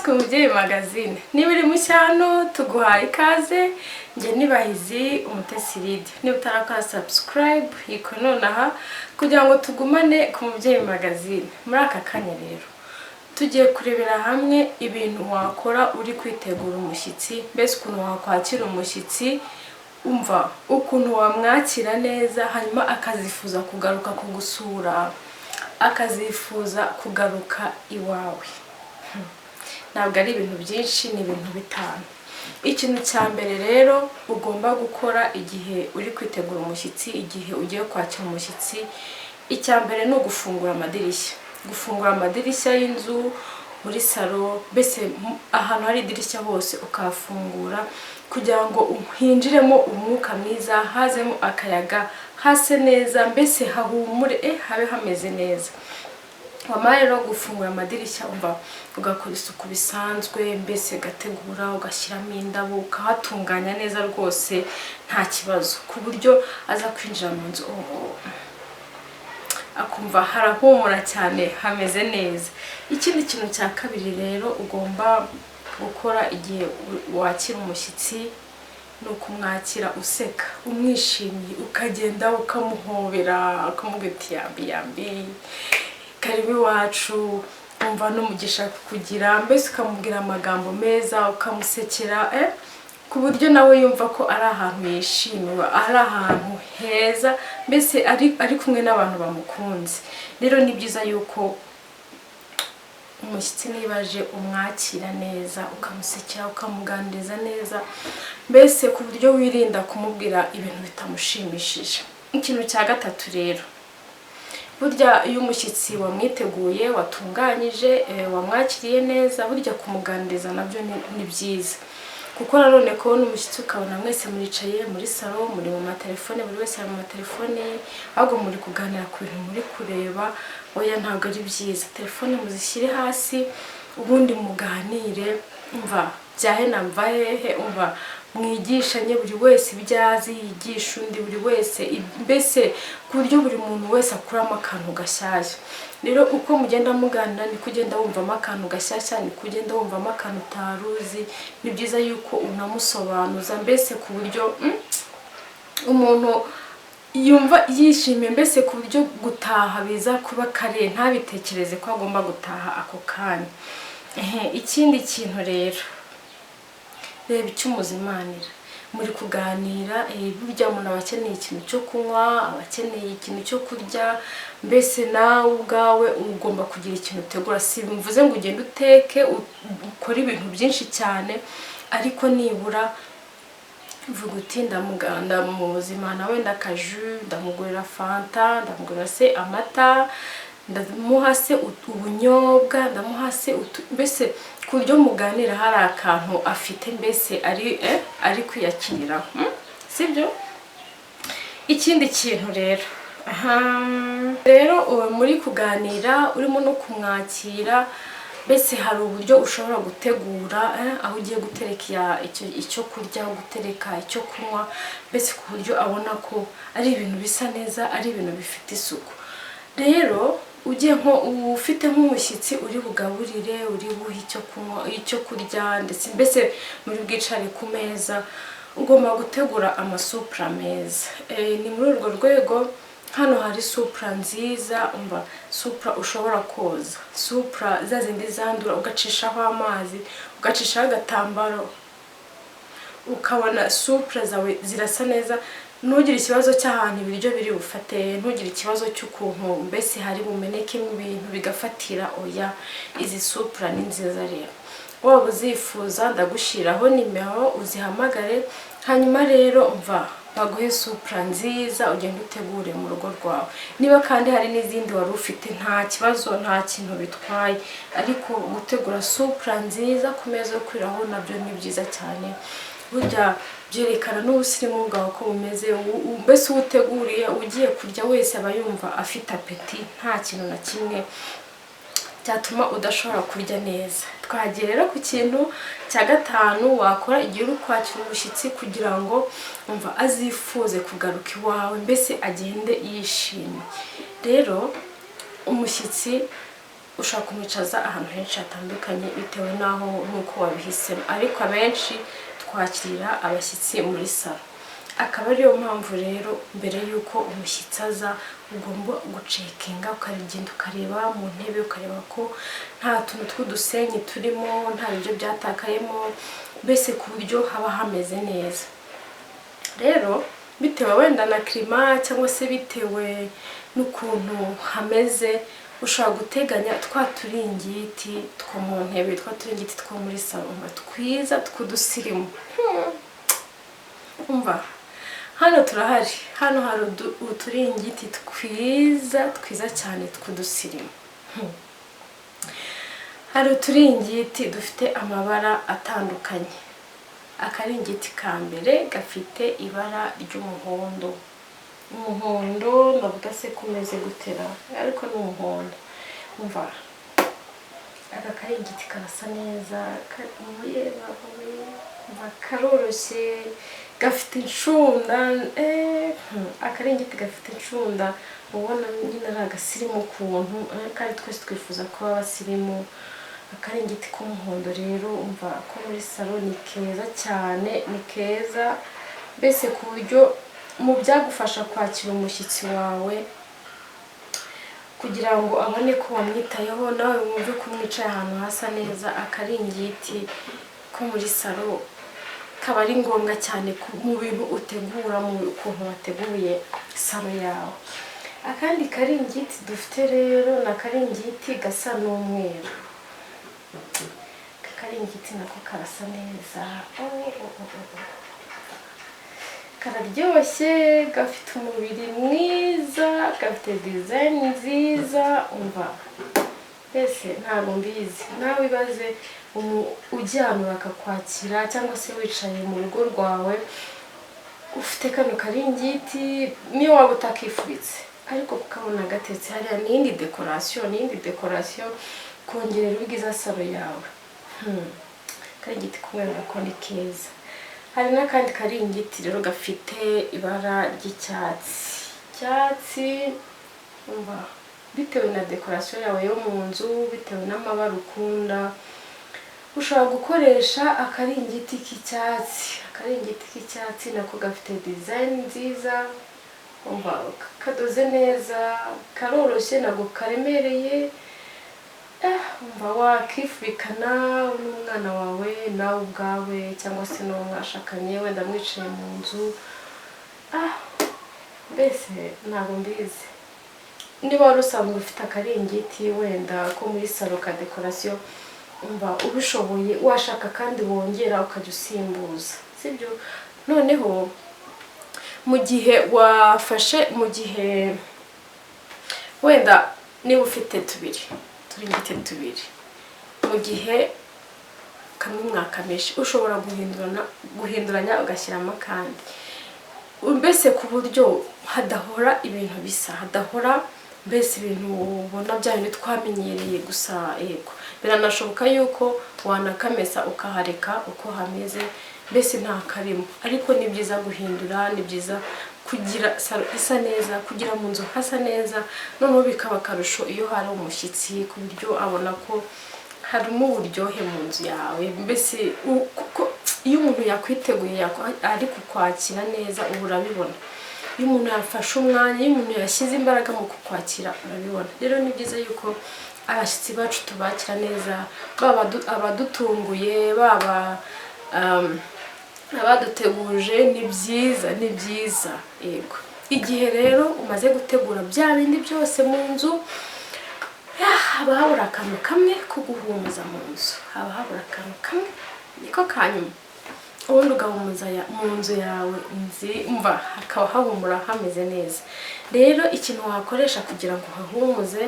natwe UmubyeyiMagazine niba uri mu cyano tuguhaye ikaze nge nibahizi umutesiride niba utarakora subscribe yiko nonaha kugira ngo tugumane ku UmubyeyiMagazine. Muri aka kanya rero tugiye kurebera hamwe ibintu wakora uri kwitegura umushyitsi, mbese ukuntu wakwakira umushyitsi, umva ukuntu wamwakira neza hanyuma akazifuza kugaruka kugusura, akazifuza kugaruka iwawe. Ntabwo ari ibintu byinshi, ni ibintu bitanu. Ikintu cya mbere rero ugomba gukora igihe uri kwitegura umushyitsi, igihe ugiye kwakira umushyitsi, icya mbere ni ugufungura amadirishya. Gufungura amadirishya y'inzu, muri salo, mbese ahantu hari idirishya hose ukafungura kugira ngo hinjiremo umwuka mwiza, hazemo akayaga, hase neza, mbese hahumure, habe hameze neza. Wamara rero gufungura amadirishya umva ugakora isuku bisanzwe, mbese gategura ugashyiramo indabo, ukahatunganya neza rwose nta kibazo, ku buryo aza kwinjira mu nzu akumva harahumura cyane, hameze neza. Ikindi kintu cya kabiri rero ugomba gukora igihe wakira umushyitsi ni ukumwakira useka, umwishimiye, ukagenda ukamuhobera, ukamubwira uti yambi yambi, karibu iwacu, umva n'umugisha kugira, mbese ukamubwira amagambo meza, ukamusekera ku buryo nawe yumva ko ari ahantu yishimiwe, ari ahantu heza, mbese ari kumwe n'abantu bamukunze. Rero ni byiza yuko umushyitsi nibaje umwakira neza, ukamusekera, ukamuganiriza neza, mbese ku buryo wirinda kumubwira ibintu bitamushimishije. Ikintu cya gatatu rero, burya iyo umushyitsi wamwiteguye, watunganyije, wamwakiriye neza, burya kumuganiriza nabyo ni byiza. Kuko nanone kubona umushyitsi ukabona mwese muricaye muri salo, muri mu matelefone, buri wese ari mu matelefone, ahubwo muri kuganira ku bintu muri kureba, oya ntabwo ari byiza. Telefone muzishyire hasi, ubundi muganire, umva byahe na mva hehe, umva mwigishanye, buri wese ibyazi yigisha undi, buri wese, mbese ku buryo buri muntu wese akuramo akantu gashyashya. Rero uko mugenda muganira ni kugenda wumvamo akantu gashyashya, ni kugenda wumvamo akantu utaruzi. Ni byiza yuko unamusobanuza, mbese ku buryo umuntu yumva yishimiye, mbese ku buryo gutaha biza kuba kare, ntabitekereze ko agomba gutaha ako kanya. Ikindi kintu rero, reba icyo umuzimanira, muri kuganira, burya umuntu aba akeneye ikintu cyo kunywa, aba akeneye ikintu cyo kurya, mbese nawe ubwawe ugomba kugira ikintu utegura. Si mvuze ngo ugende uteke ukore ibintu byinshi cyane, ariko nibura vuga uti ndamuganda mu buzima nawe ndakaju, ndamugurira fanta, ndamugurira se amata, ndamuha se ubunyobwa, ndamuha se mbese ku buryo muganira hari akantu afite, mbese ari kwiyakiriraho, sibyo? Ikindi kintu rero muri kuganira urimo no kumwakira, mbese hari uburyo ushobora gutegura aho ugiye gutereka icyo kurya, gutereka icyo kunywa, mbese ku buryo abona ko ari ibintu bisa neza, ari ibintu bifite isuku. Rero ugiye ufite nk'umushyitsi uri bugaburire, uri buhe icyo kunywa, icyo kurya, ndetse mbese muri bwicare ku meza, ugomba gutegura amasupla meza. Ni muri urwo rwego hano hari supla nziza, umva supla ushobora koza, supla za zindi zandura, ugacishaho amazi, ugacishaho agatambaro, ukabona supla zawe zirasa neza. Ntugire ikibazo cy'ahantu ibiryo biri bufate, ntugire ikibazo cy'ukuntu mbese hari bumenekemo ibintu bigafatira, oya. Izi supla ni nziza rero. Waba uzifuza ndagushyiraho nimero uzihamagare, hanyuma rero umva baguhe supla nziza, ugende utegure mu rugo rwawe. Niba kandi hari n'izindi wari ufite, nta kibazo, nta kintu bitwaye, ariko gutegura supla nziza ku meza yo kwiraho nabyo ni byiza cyane. Burya byerekana n'ubusirimu bwawe ko bumeze, mbese uteguriye ugiye kurya wese aba yumva afite apeti, nta kintu na kimwe cyatuma udashobora kurya neza. Twagiye rero ku kintu cya gatanu wakora igihe uri kwakira umushyitsi kugira ngo umva azifuze kugaruka iwawe, mbese agende yishimye. Rero umushyitsi ushaka kumwicaza ahantu henshi hatandukanye bitewe naho nuko wabihisemo, ariko abenshi twakira abashyitsi muri salo. Akaba ariyo mpamvu rero mbere yuko umushyitsi aza ugomba gucekinga, ukagenda ukareba mu ntebe, ukareba ko nta tuntu tw'udusenyi turimo, nta biryo byatakayemo, mbese ku buryo haba hameze neza. Rero bitewe wenda na klima cyangwa se bitewe n'ukuntu hameze, ushobora guteganya twa turingiti two mu ntebe, twa turingiti two muri salo twiza tw'udusirimu. Umva, hano turahari, hano hari uturingiti twiza cyane tw'udusirimu. Hari uturingiti dufite amabara atandukanye. Akaringiti ka mbere gafite ibara ry'umuhondo. Umuhondo ndavuga se kumeze gutera, ariko ni umuhondo. Umva, aka karingiti karasa neza, karoroshye, gafite incunda. Akaringiti gafite incunda, ubona nyine ari agasirimu ukuntu, kandi twese twifuza kuba abasirimu. Akaringiti k'umuhondo rero umva ko muri salo ni keza cyane, ni keza mbese ku buryo mu byagufasha kwakira umushyitsi wawe kugira ngo abone ko wamwitayeho, nawe wumve ko umwicaye ahantu hasa neza. Akaringiti ko muri salo kaba ari ngombwa cyane mu bintu utegura, mu ukuntu wateguye salo yawe. Akandi karingiti dufite rero ni akaringiti gasa n'umweru. Akaringiti nako karasa neza, kararyoshye, gafite umubiri mwiza, gafite design nziza. Umva, mbese ntabwo mbizi, nawe ibaze ujyana bakakwakira cyangwa se wicaye mu rugo rwawe ufite kano karingiti, niyo waba utakifubitse ariko kukabona gatetse hariya n'indi decoration kongerera ubwiza salo yawe. Karingiti kumwe nako ni keza. Hari n'akandi karingiti rero gafite ibara ry'icyatsi. Umva, bitewe na decoration yawe yo mu nzu, bitewe n'amabara ukunda, ushobora gukoresha akaringiti k'icyatsi. Akaringiti k'icyatsi nako gafite design nziza. Umva, kadoze neza, karoroshye, ntabwo karemereye. Umva, wakifubikana n'umwana wawe, nawe ubwawe, cyangwa se n'uwo mwashakanye wenda mwicaye mu nzu. Mbese ntabwo mbizi, niba wari usanzwe ufite akaringiti wenda ko muri salo ka decoration, umva ubishoboye washaka kandi wongera ukajya usimbuza, sibyo? Noneho mu gihe wenda niba ufite turingiti tubiri, mu gihe kamwe mwakamishe ushobora guhinduranya ugashyiramo akandi, mbese ku buryo hadahora ibintu bisa, hadahora mbese ibintu ubona bya bintu twamenyereye gusa. Yego, biranashoboka yuko wanakamesa ukahareka uko hameze, mbese nta karimo, ariko ni byiza guhindura, ni byiza kugira salo isa neza, kugira mu nzu hasa neza. Noneho bikaba akarusho iyo hari umushyitsi, ku buryo abona ko harimo uburyohe mu nzu yawe. Mbese kuko iyo umuntu yakwiteguye ari kukwakira neza uba urabibona. Iyo umuntu yafashe umwanya, iyo umuntu yashyize imbaraga mu kukwakira urabibona. Rero ni byiza yuko abashyitsi bacu tubakira neza, baba abadutunguye, baba abaduteguje. Ni byiza. Yego, igihe rero umaze gutegura bya bindi byose mu nzu, haba habura akantu kamwe ko guhumuza mu nzu, haba habura akantu kamwe, niko kanyuma, ubundi ugahumuza mu nzu yawe, umva hakaba hahumura hameze neza. Rero ikintu wakoresha kugira ngo hahumuze,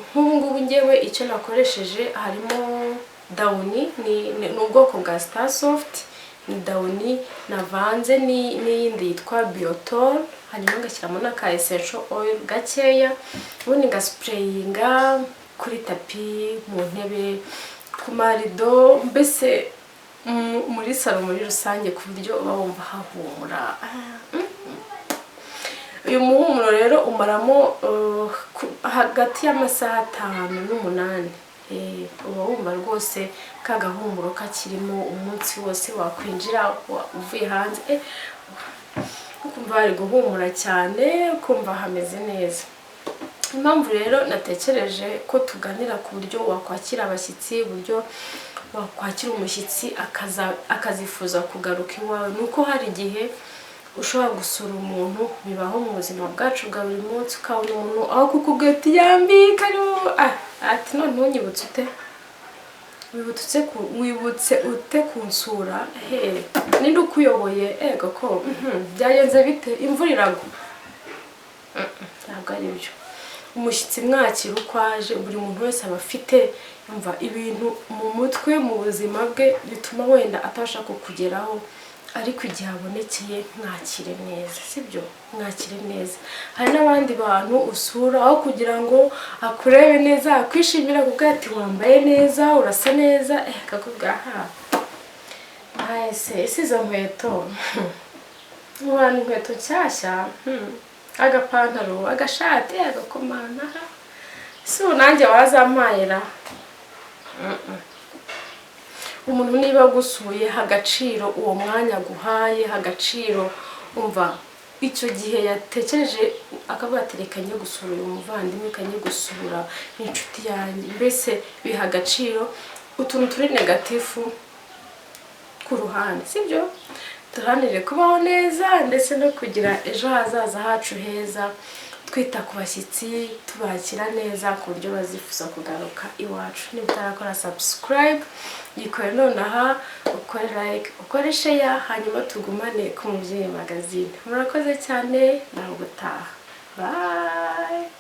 nk'ubu ngubu ngewe icyo nakoresheje harimo dawuni, ni ubwoko bwa Star Soft, ni dawuni navanze n'iyindi yitwa Biotol, hanyuma ngashyiramo n'aka essential oil gakeya, ubundi ngasprayinga kuri tapi, mu ntebe, ku marido, mbese muri salo muri rusange, ku buryo uba wumva hahumura. uyu muhumuro rero umaramo hagati y'amasaha 5 n'8. Uba wumva rwose kagahumuro kakirimo umunsi wose wakwinjira uvuye hanze ukumva ari guhumura cyane, ukumva hameze neza. Impamvu rero natekereje ko tuganira ku buryo wakwakira abashyitsi, buryo wakwakira umushyitsi akazifuza kugaruka iwawe, nuko hari igihe ushobora gusura umuntu, bibaho mu buzima bwacu bwa buri munsi, ukabona umuntu aho kukubwira ati yambika ati none unyibutse ute, wibutse ute kunsura, ninde ukuyoboye, ko byagenze bite, imvura iragwa. Ntabwo ari byo. Umushyitsi mwakira uko aje, buri muntu wese aba afite yumva ibintu mu mutwe, mu buzima bwe bituma wenda atabasha kukugeraho, ariko igihe abonekeye mwakire neza, sibyo? Mwakire neza. Hari n'abandi bantu usura aho kugira ngo akurebe neza, akwishimira kuko ati wambaye neza, urasa neza, akakubwira ese izo nkweto ubana inkweto nshyashya, agapantaro, agashati, agakomana, si nanjye wazampayira. Umuntu niba gusuye hagaciro uwo mwanya guhaye, hagaciro umva icyo gihe yatekereje akavuga ati reka njye gusura uyu muvandimwe, kanye gusura inshuti yanjye, mbese biha agaciro utuntu turi negatifu ku ruhande, sibyo? Turanire kubaho neza ndetse no kugira ejo hazaza hacu heza, twita ku bashyitsi, tubakira neza ku buryo bazifuza kugaruka iwacu. Niba utarakora subscribe, yikore nonaha, ukore like, ukore share, hanyuma tugumane ku Mubyeyi Magazine. Murakoze cyane, naho gutaha. Bye.